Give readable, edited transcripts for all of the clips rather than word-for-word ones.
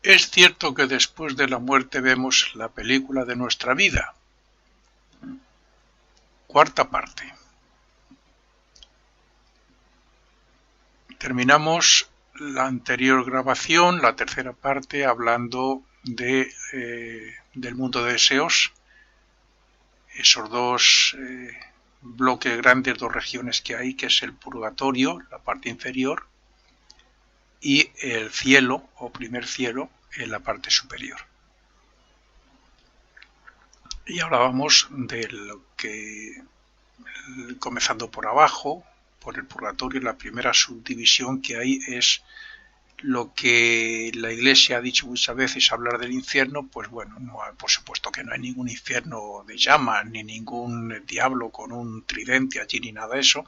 Es cierto que después de la muerte vemos la película de nuestra vida. Cuarta parte. Terminamos la anterior grabación, la tercera parte, hablando del mundo de deseos, esos dos bloques grandes, dos regiones que hay, que es el purgatorio, la parte inferior, y el cielo o primer cielo en la parte superior. Y ahora vamos de lo que, comenzando por abajo, por el purgatorio, la primera subdivisión que hay es lo que la Iglesia ha dicho muchas veces, hablar del infierno. Pues bueno, no, por supuesto que no hay ningún infierno de llamas, ni ningún diablo con un tridente allí, ni nada de eso.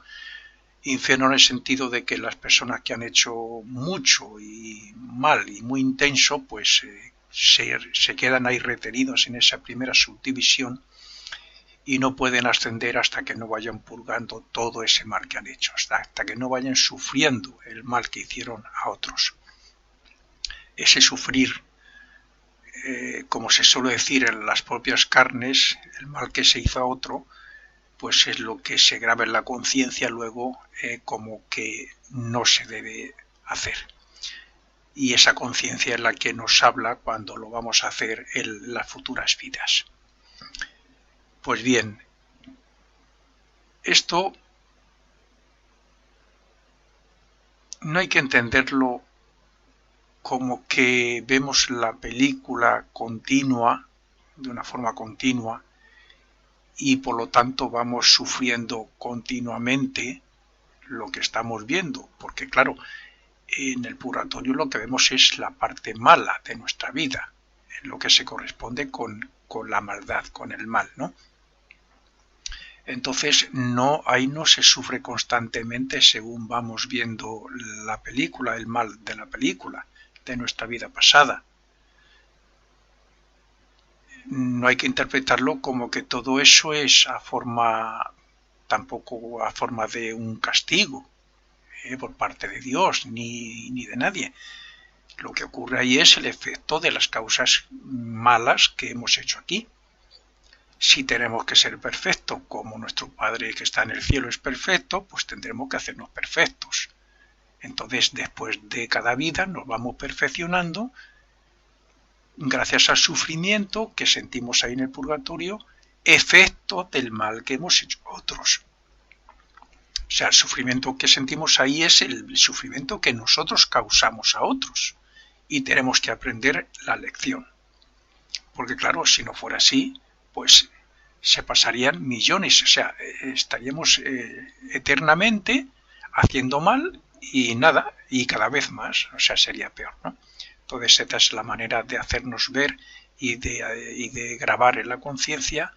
Infierno en el sentido de que las personas que han hecho mucho y mal y muy intenso, pues se quedan ahí retenidos en esa primera subdivisión y no pueden ascender hasta que no vayan purgando todo ese mal que han hecho, hasta que no vayan sufriendo el mal que hicieron a otros. Ese sufrir, como se suele decir, en las propias carnes, el mal que se hizo a otro, pues es lo que se graba en la conciencia luego como que no se debe hacer. Y esa conciencia es la que nos habla cuando lo vamos a hacer en las futuras vidas. Pues bien, esto no hay que entenderlo como que vemos la película continua, de una forma continua, y por lo tanto vamos sufriendo continuamente lo que estamos viendo, porque claro, en el purgatorio lo que vemos es la parte mala de nuestra vida, lo que se corresponde con la maldad, con el mal, ¿no? Entonces ahí no se sufre constantemente según vamos viendo la película, el mal de la película, de nuestra vida pasada. No hay que interpretarlo como que todo eso es tampoco a forma de un castigo por parte de Dios ni de nadie. Lo que ocurre ahí es el efecto de las causas malas que hemos hecho aquí. Si tenemos que ser perfectos, como nuestro Padre que está en el cielo es perfecto, pues tendremos que hacernos perfectos. Entonces, después de cada vida nos vamos perfeccionando gracias al sufrimiento que sentimos ahí en el purgatorio, efecto del mal que hemos hecho otros. O sea, el sufrimiento que sentimos ahí es el sufrimiento que nosotros causamos a otros y tenemos que aprender la lección. Porque claro, si no fuera así, pues se pasarían millones, o sea, estaríamos eternamente haciendo mal y nada, y cada vez más, o sea, sería peor, ¿no? Entonces esta es la manera de hacernos ver y de grabar en la conciencia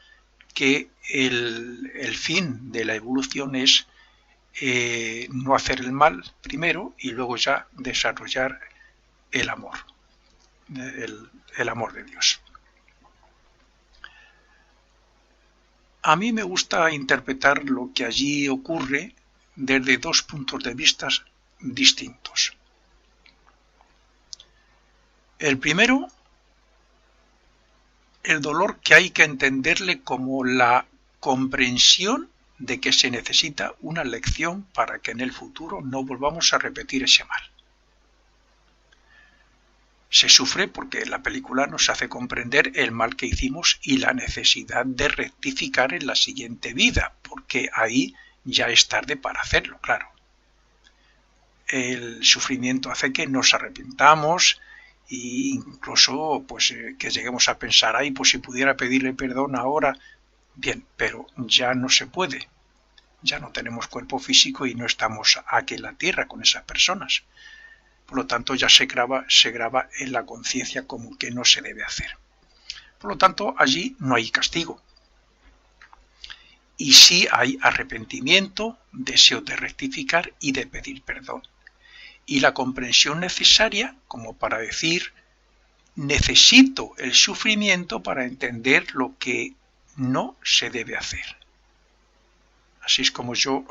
que el fin de la evolución es no hacer el mal primero y luego ya desarrollar el amor, el amor de Dios. A mí me gusta interpretar lo que allí ocurre desde dos puntos de vista distintos. El primero, el dolor que hay que entenderle como la comprensión de que se necesita una lección para que en el futuro no volvamos a repetir ese mal. Se sufre porque la película nos hace comprender el mal que hicimos y la necesidad de rectificar en la siguiente vida, porque ahí ya es tarde para hacerlo, claro. El sufrimiento hace que nos arrepintamos e incluso pues que lleguemos a pensar, ay, pues si pudiera pedirle perdón ahora, bien, pero ya no se puede. Ya no tenemos cuerpo físico y no estamos aquí en la tierra con esas personas. Por lo tanto, ya se graba en la conciencia como que no se debe hacer. Por lo tanto, allí no hay castigo. Y sí hay arrepentimiento, deseo de rectificar y de pedir perdón. Y la comprensión necesaria como para decir, necesito el sufrimiento para entender lo que no se debe hacer. Así es como yo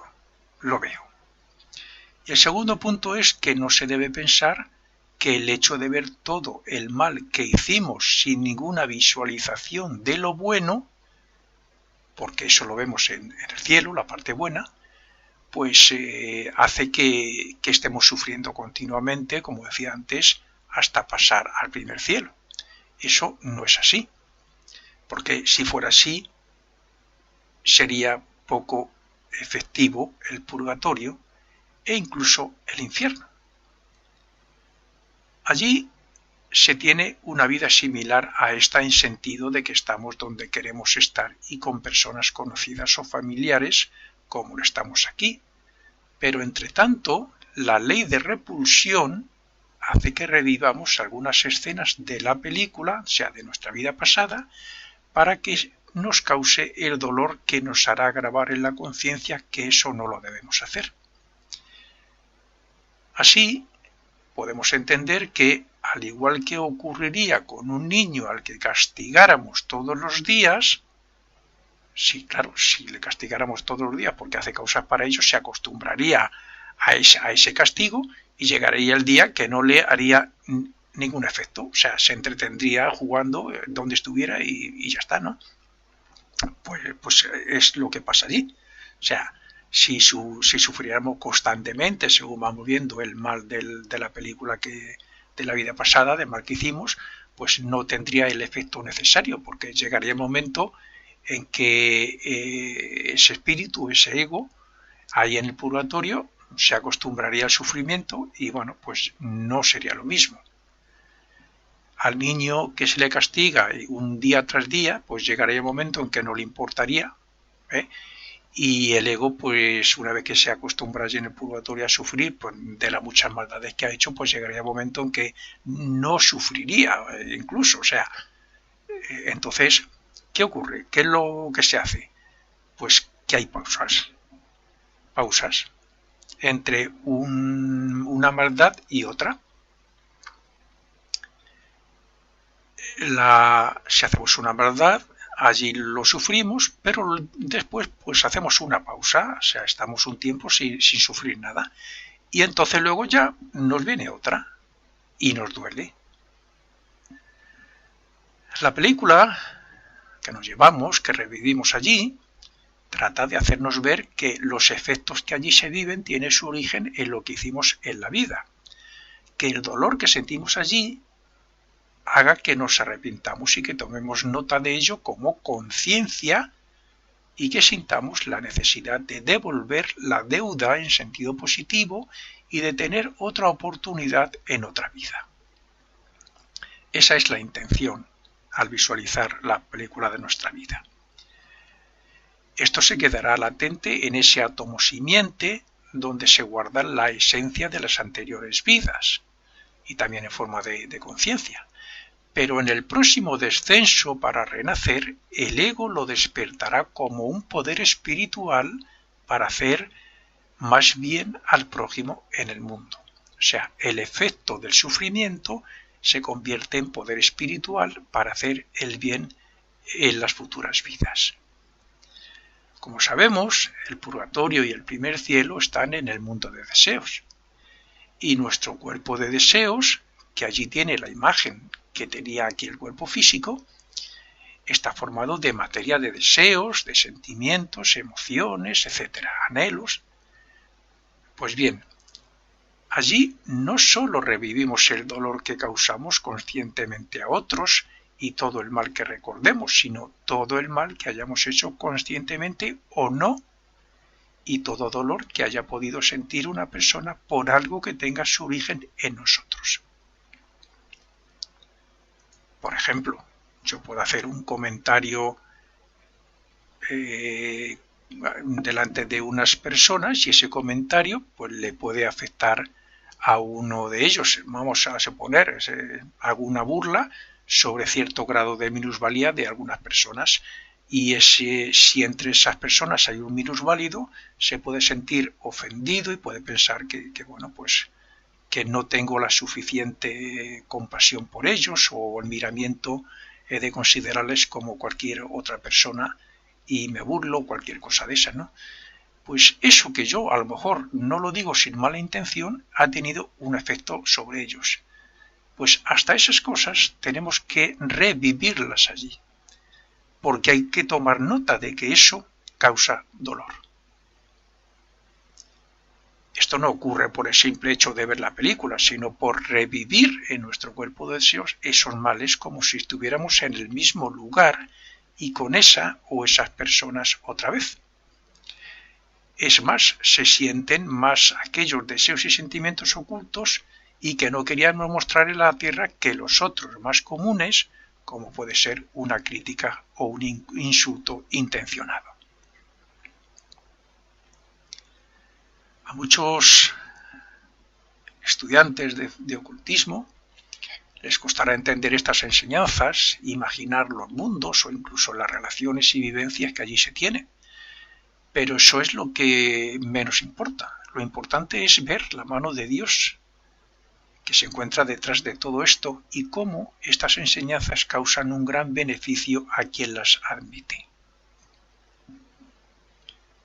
lo veo. Y el segundo punto es que no se debe pensar que el hecho de ver todo el mal que hicimos sin ninguna visualización de lo bueno, porque eso lo vemos en el cielo, la parte buena, pues hace que estemos sufriendo continuamente, como decía antes, hasta pasar al primer cielo. Eso no es así, porque si fuera así, sería poco efectivo el purgatorio e incluso el infierno. Allí se tiene una vida similar a esta en sentido de que estamos donde queremos estar y con personas conocidas o familiares como lo estamos aquí. Pero entre tanto, la ley de repulsión hace que revivamos algunas escenas de la película, o sea, de nuestra vida pasada, para que nos cause el dolor que nos hará grabar en la conciencia que eso no lo debemos hacer. Así, podemos entender que, al igual que ocurriría con un niño al que castigáramos todos los días, sí, claro, si le castigáramos todos los días porque hace cosas para ello, se acostumbraría a ese castigo y llegaría el día que no le haría ningún efecto. O sea, se entretendría jugando donde estuviera y ya está, ¿no? Pues es lo que pasa allí. O sea, si sufriéramos constantemente, según vamos viendo el mal de la película de la vida pasada, del mal que hicimos, pues no tendría el efecto necesario, porque llegaría el momento en que ese espíritu, ese ego, ahí en el purgatorio, se acostumbraría al sufrimiento y bueno, pues no sería lo mismo. Al niño que se le castiga un día tras día, pues llegaría el momento en que no le importaría, y el ego, pues una vez que se acostumbra allí en el purgatorio a sufrir, pues de las muchas maldades que ha hecho, pues llegaría el momento en que no sufriría incluso. O sea, entonces, ¿qué ocurre? ¿Qué es lo que se hace? Pues que hay pausas entre una maldad y otra. Si hacemos una maldad, allí lo sufrimos, pero después pues hacemos una pausa, o sea, estamos un tiempo sin sufrir nada. Y entonces luego ya nos viene otra y nos duele. La película que nos llevamos, que revivimos allí, trata de hacernos ver que los efectos que allí se viven tienen su origen en lo que hicimos en la vida, que el dolor que sentimos allí haga que nos arrepintamos y que tomemos nota de ello como conciencia y que sintamos la necesidad de devolver la deuda en sentido positivo y de tener otra oportunidad en otra vida. Esa es la intención al visualizar la película de nuestra vida. Esto se quedará latente en ese átomo simiente donde se guarda la esencia de las anteriores vidas y también en forma de conciencia. Pero en el próximo descenso para renacer, el ego lo despertará como un poder espiritual para hacer más bien al prójimo en el mundo. O sea, el efecto del sufrimiento se convierte en poder espiritual para hacer el bien en las futuras vidas. Como sabemos, el purgatorio y el primer cielo están en el mundo de deseos. Y nuestro cuerpo de deseos, que allí tiene la imagen que tenía aquí el cuerpo físico, está formado de materia de deseos, de sentimientos, emociones, etcétera, anhelos. Pues bien, allí no solo revivimos el dolor que causamos conscientemente a otros y todo el mal que recordemos, sino todo el mal que hayamos hecho conscientemente o no, y todo dolor que haya podido sentir una persona por algo que tenga su origen en nosotros. Por ejemplo, yo puedo hacer un comentario delante de unas personas y ese comentario pues le puede afectar a uno de ellos. Vamos a suponer alguna burla sobre cierto grado de minusvalía de algunas personas, y si entre esas personas hay un minusválido, se puede sentir ofendido y puede pensar que bueno, pues que no tengo la suficiente compasión por ellos o el miramiento de considerarles como cualquier otra persona y me burlo o cualquier cosa de esa, ¿no? Pues eso que yo a lo mejor no lo digo sin mala intención ha tenido un efecto sobre ellos. Pues hasta esas cosas tenemos que revivirlas allí, porque hay que tomar nota de que eso causa dolor. Esto no ocurre por el simple hecho de ver la película, sino por revivir en nuestro cuerpo de deseos esos males como si estuviéramos en el mismo lugar y con esa o esas personas otra vez. Es más, se sienten más aquellos deseos y sentimientos ocultos y que no queríamos mostrar en la tierra que los otros más comunes, como puede ser una crítica o un insulto intencionado. A muchos estudiantes de ocultismo les costará entender estas enseñanzas, imaginar los mundos o incluso las relaciones y vivencias que allí se tienen. Pero eso es lo que menos importa. Lo importante es ver la mano de Dios que se encuentra detrás de todo esto y cómo estas enseñanzas causan un gran beneficio a quien las admite.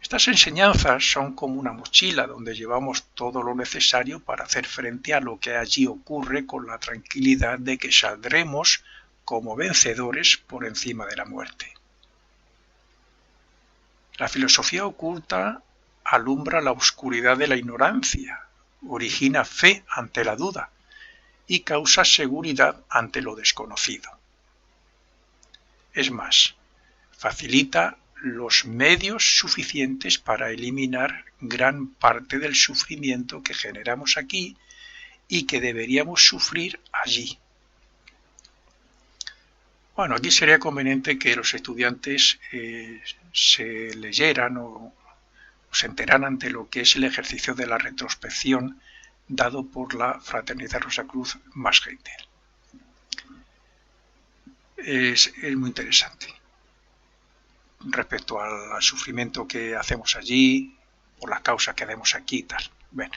Estas enseñanzas son como una mochila donde llevamos todo lo necesario para hacer frente a lo que allí ocurre con la tranquilidad de que saldremos como vencedores por encima de la muerte. La filosofía oculta alumbra la oscuridad de la ignorancia, origina fe ante la duda y causa seguridad ante lo desconocido. Es más, facilita los medios suficientes para eliminar gran parte del sufrimiento que generamos aquí y que deberíamos sufrir allí. Bueno, aquí sería conveniente que los estudiantes se leyeran o se enteraran de lo que es el ejercicio de la retrospección dado por la Fraternidad Rosacruz Masgeitel. Es muy interesante respecto al sufrimiento que hacemos allí, por las causas que hacemos aquí y tal. Bueno,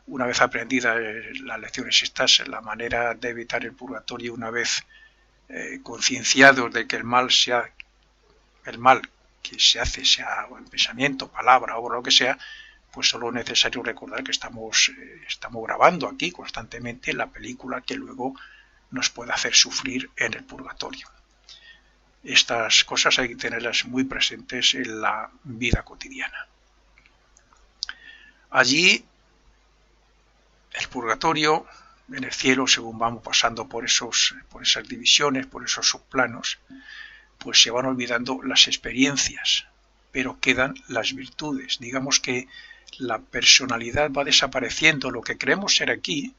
una vez aprendidas las lecciones estas, la manera de evitar el purgatorio, una vez concienciados de que el mal que se hace, sea en pensamiento, palabra o lo que sea, pues solo es necesario recordar que estamos grabando aquí constantemente la película que luego nos puede hacer sufrir en el purgatorio. Estas cosas hay que tenerlas muy presentes en la vida cotidiana. Allí, el purgatorio, en el cielo, según vamos pasando por esas divisiones, por esos subplanos, pues se van olvidando las experiencias, pero quedan las virtudes. Digamos que la personalidad va desapareciendo, lo que creemos ser aquí,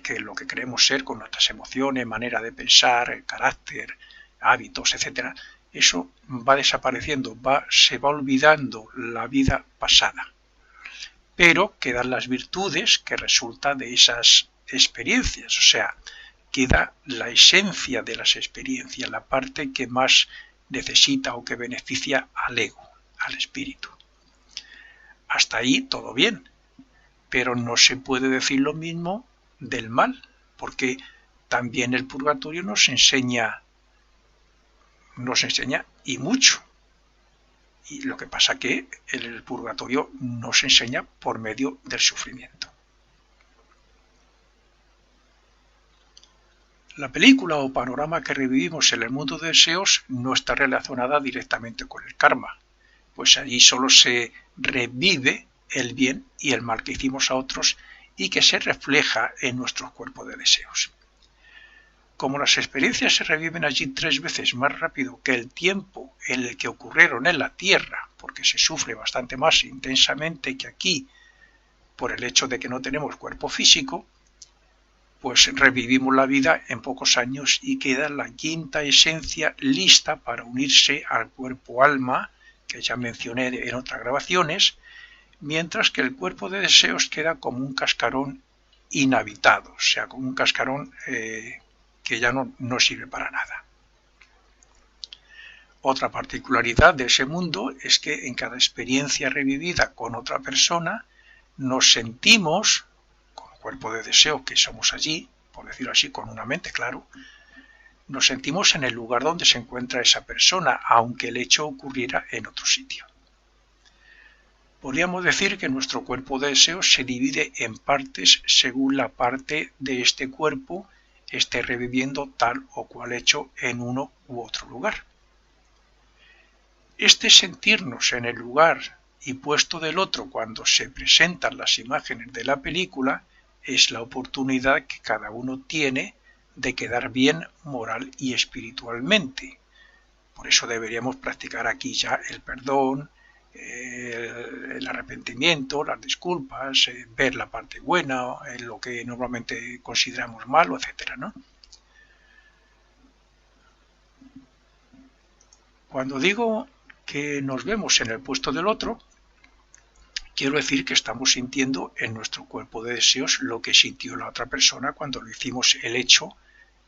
que lo que creemos ser con nuestras emociones, manera de pensar, carácter, hábitos, etcétera, eso va desapareciendo, se va olvidando la vida pasada. Pero quedan las virtudes que resultan de esas experiencias, o sea, queda la esencia de las experiencias, la parte que más necesita o que beneficia al ego, al espíritu. Hasta ahí todo bien, pero no se puede decir lo mismo del mal, porque también el purgatorio nos enseña y mucho. Y lo que pasa que el purgatorio nos enseña por medio del sufrimiento. La película o panorama que revivimos en el mundo de deseos no está relacionada directamente con el karma, pues allí solo se revive el bien y el mal que hicimos a otros y que se refleja en nuestro cuerpo de deseos. Como las experiencias se reviven allí 3 veces más rápido que el tiempo en el que ocurrieron en la Tierra, porque se sufre bastante más intensamente que aquí por el hecho de que no tenemos cuerpo físico, pues revivimos la vida en pocos años y queda la quinta esencia lista para unirse al cuerpo alma, que ya mencioné en otras grabaciones, mientras que el cuerpo de deseos queda como un cascarón inhabitado, o sea, como un cascarón que ya no sirve para nada. Otra particularidad de ese mundo es que en cada experiencia revivida con otra persona nos sentimos, con cuerpo de deseo que somos allí, por decirlo así, con una mente, claro, nos sentimos en el lugar donde se encuentra esa persona, aunque el hecho ocurriera en otro sitio. Podríamos decir que nuestro cuerpo de deseos se divide en partes según la parte de este cuerpo esté reviviendo tal o cual hecho en uno u otro lugar. Este sentirnos en el lugar y puesto del otro cuando se presentan las imágenes de la película es la oportunidad que cada uno tiene de quedar bien moral y espiritualmente. Por eso deberíamos practicar aquí ya el perdón, el arrepentimiento, las disculpas, ver la parte buena, lo que normalmente consideramos malo, etc., ¿no? Cuando digo que nos vemos en el puesto del otro, quiero decir que estamos sintiendo en nuestro cuerpo de deseos lo que sintió la otra persona cuando lo hicimos el hecho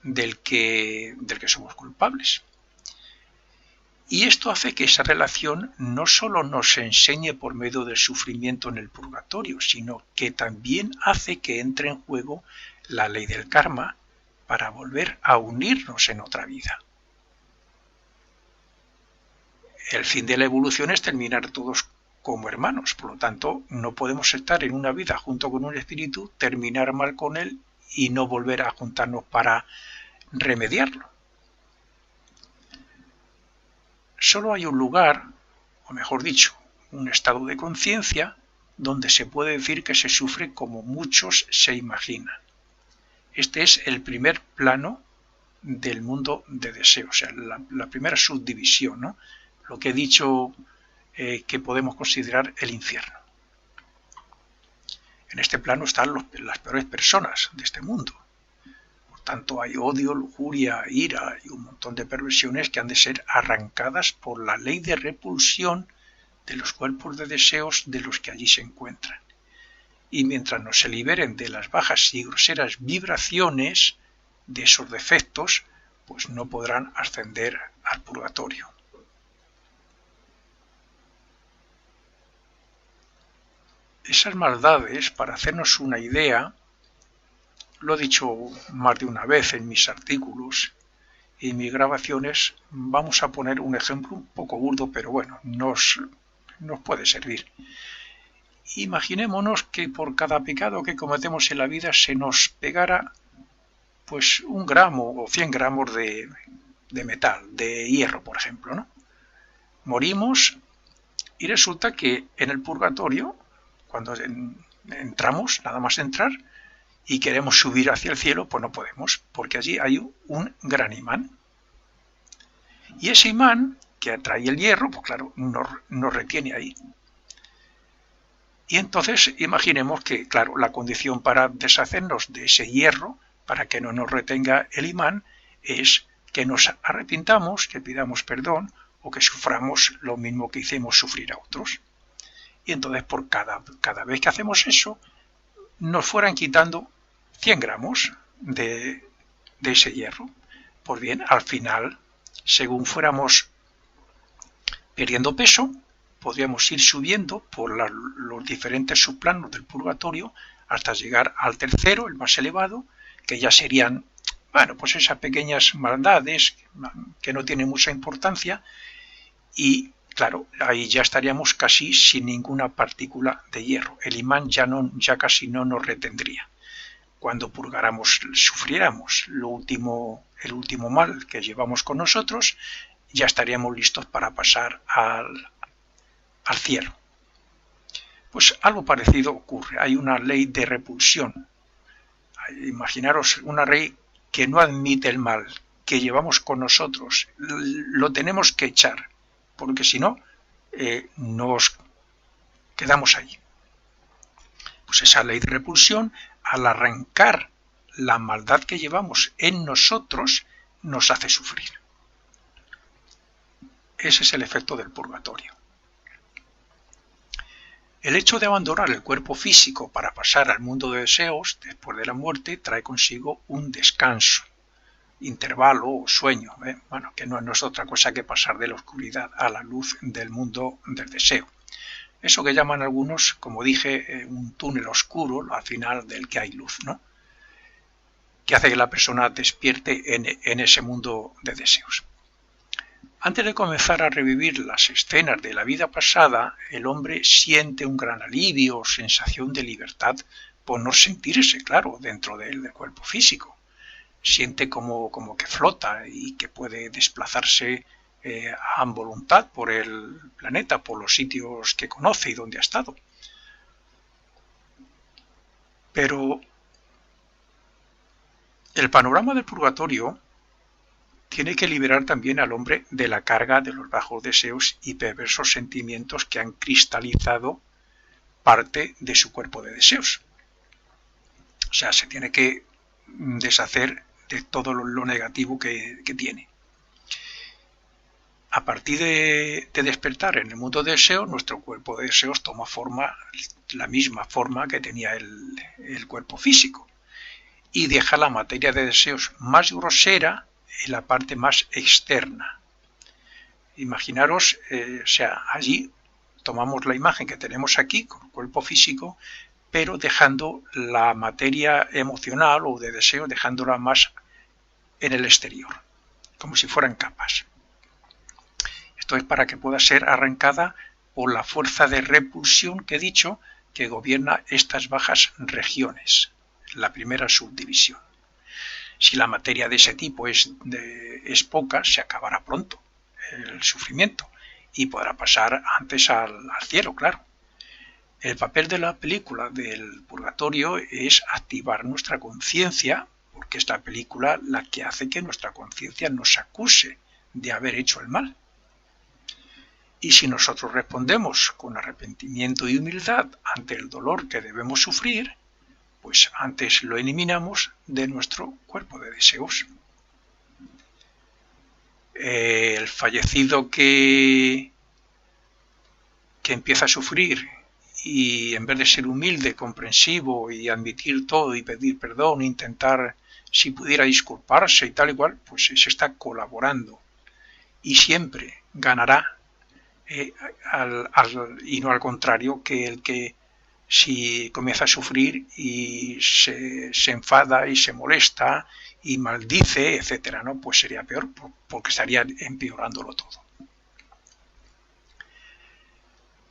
del que somos culpables. Y esto hace que esa relación no solo nos enseñe por medio del sufrimiento en el purgatorio, sino que también hace que entre en juego la ley del karma para volver a unirnos en otra vida. El fin de la evolución es terminar todos como hermanos, por lo tanto no podemos estar en una vida junto con un espíritu, terminar mal con él y no volver a juntarnos para remediarlo. Solo hay un lugar, o mejor dicho, un estado de conciencia donde se puede decir que se sufre como muchos se imaginan. Este es el primer plano del mundo de deseos, o sea, la primera subdivisión, ¿no? Lo que he dicho que podemos considerar el infierno. En este plano están las peores personas de este mundo. Por tanto, hay odio, lujuria, ira y un montón de perversiones que han de ser arrancadas por la ley de repulsión de los cuerpos de deseos de los que allí se encuentran. Y mientras no se liberen de las bajas y groseras vibraciones de esos defectos, pues no podrán ascender al purgatorio. Esas maldades, para hacernos una idea, lo he dicho más de una vez en mis artículos y en mis grabaciones, vamos a poner un ejemplo un poco burdo, pero bueno, nos puede servir. Imaginémonos que por cada pecado que cometemos en la vida se nos pegara pues 1 gramo o 100 gramos de metal, de hierro, por ejemplo, ¿no? Morimos y resulta que en el purgatorio, cuando entramos, nada más entrar, y queremos subir hacia el cielo, pues no podemos, porque allí hay un gran imán. Y ese imán que atrae el hierro, pues claro, nos retiene ahí. Y entonces imaginemos que, claro, la condición para deshacernos de ese hierro, para que no nos retenga el imán, es que nos arrepintamos, que pidamos perdón o que suframos lo mismo que hicimos sufrir a otros. Y entonces por cada vez que hacemos eso, nos fueran quitando 100 gramos de ese hierro. Pues bien, al final, según fuéramos perdiendo peso, podríamos ir subiendo por los diferentes subplanos del purgatorio hasta llegar al tercero, el más elevado, que ya serían, bueno, pues esas pequeñas maldades que no tienen mucha importancia y claro, ahí ya estaríamos casi sin ninguna partícula de hierro. El imán ya casi no nos retendría. Cuando purgáramos, sufriéramos el último mal que llevamos con nosotros, ya estaríamos listos para pasar al cielo. Pues algo parecido ocurre. Hay una ley de repulsión. Imaginaros una ley que no admite el mal, que llevamos con nosotros. Lo tenemos que echar, porque si no, nos quedamos ahí. Pues esa ley de repulsión, al arrancar la maldad que llevamos en nosotros, nos hace sufrir. Ese es el efecto del purgatorio. El hecho de abandonar el cuerpo físico para pasar al mundo de deseos después de la muerte trae consigo un descanso, intervalo o sueño, bueno, que no es otra cosa que pasar de la oscuridad a la luz del mundo del deseo. Eso que llaman algunos, como dije, un túnel oscuro al final del que hay luz, ¿no? Que hace que la persona despierte en ese mundo de deseos. Antes de comenzar a revivir las escenas de la vida pasada, el hombre siente un gran alivio o sensación de libertad por no sentirse, claro, dentro del cuerpo físico. Siente como que flota y que puede desplazarse a voluntad por el planeta, por los sitios que conoce y donde ha estado. Pero el panorama del purgatorio tiene que liberar también al hombre de la carga de los bajos deseos y perversos sentimientos que han cristalizado parte de su cuerpo de deseos. O sea, se tiene que deshacer de todo lo negativo que tiene. A partir de despertar en el mundo de deseos, nuestro cuerpo de deseos toma la misma forma que tenía el cuerpo físico, y deja la materia de deseos más grosera en la parte más externa. Imaginaros, allí tomamos la imagen que tenemos aquí con el cuerpo físico, pero dejando la materia emocional o de deseo, dejándola más en el exterior, como si fueran capas. Esto es para que pueda ser arrancada por la fuerza de repulsión que he dicho que gobierna estas bajas regiones, la primera subdivisión. Si la materia de ese tipo es poca, se acabará pronto el sufrimiento y podrá pasar antes al cielo, claro. El papel de la película del purgatorio es activar nuestra conciencia, porque es la película la que hace que nuestra conciencia nos acuse de haber hecho el mal. Y si nosotros respondemos con arrepentimiento y humildad ante el dolor que debemos sufrir, pues antes lo eliminamos de nuestro cuerpo de deseos. El fallecido que empieza a sufrir y en vez de ser humilde, comprensivo y admitir todo y pedir perdón, intentar si pudiera disculparse y tal y cual, pues se está colaborando y siempre ganará y no al contrario que el que si comienza a sufrir y se enfada y se molesta y maldice, etcétera, ¿no? Pues sería peor porque estaría empeorándolo todo.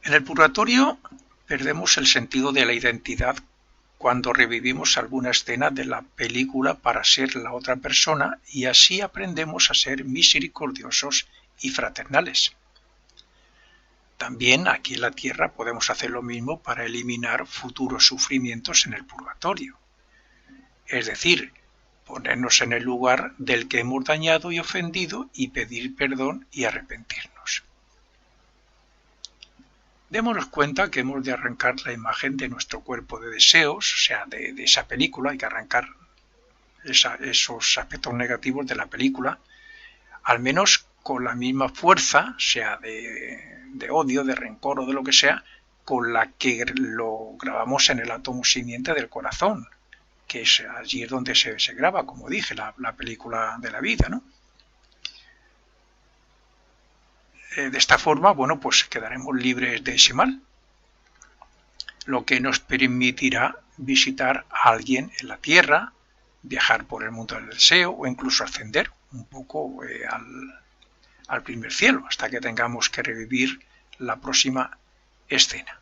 En el purgatorio perdemos el sentido de la identidad cuando revivimos alguna escena de la película para ser la otra persona y así aprendemos a ser misericordiosos y fraternales. También aquí en la tierra podemos hacer lo mismo para eliminar futuros sufrimientos en el purgatorio. Es decir, ponernos en el lugar del que hemos dañado y ofendido y pedir perdón y arrepentirnos. Démonos cuenta que hemos de arrancar la imagen de nuestro cuerpo de deseos, o sea, de esa película, hay que arrancar esos aspectos negativos de la película, al menos con la misma fuerza, sea de odio, de rencor o de lo que sea, con la que lo grabamos en el átomo simiente del corazón, que es allí donde se graba, como dije, la película de la vida, ¿no? De esta forma, bueno, pues quedaremos libres de ese mal, lo que nos permitirá visitar a alguien en la tierra, viajar por el mundo del deseo o incluso ascender un poco al primer cielo, hasta que tengamos que revivir la próxima escena.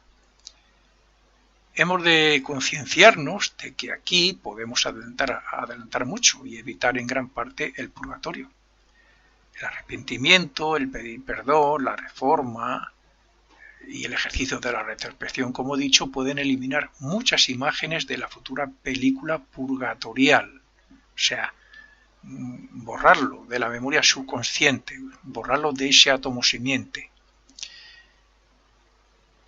Hemos de concienciarnos de que aquí podemos adelantar mucho y evitar en gran parte el purgatorio. El arrepentimiento, el pedir perdón, la reforma y el ejercicio de la retrospección, como he dicho, pueden eliminar muchas imágenes de la futura película purgatorial. O sea, borrarlo de la memoria subconsciente, borrarlo de ese átomo simiente.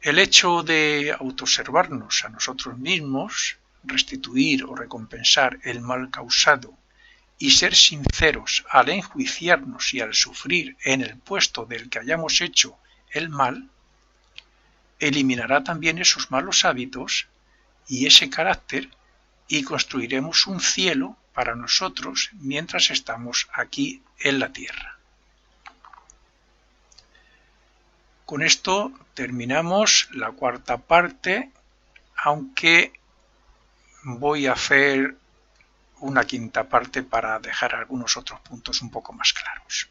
El hecho de autoobservarnos a nosotros mismos, restituir o recompensar el mal causado y ser sinceros al enjuiciarnos y al sufrir en el puesto del que hayamos hecho el mal, eliminará también esos malos hábitos y ese carácter y construiremos un cielo para nosotros mientras estamos aquí en la tierra. Con esto terminamos la cuarta parte, aunque voy a hacer una quinta parte para dejar algunos otros puntos un poco más claros.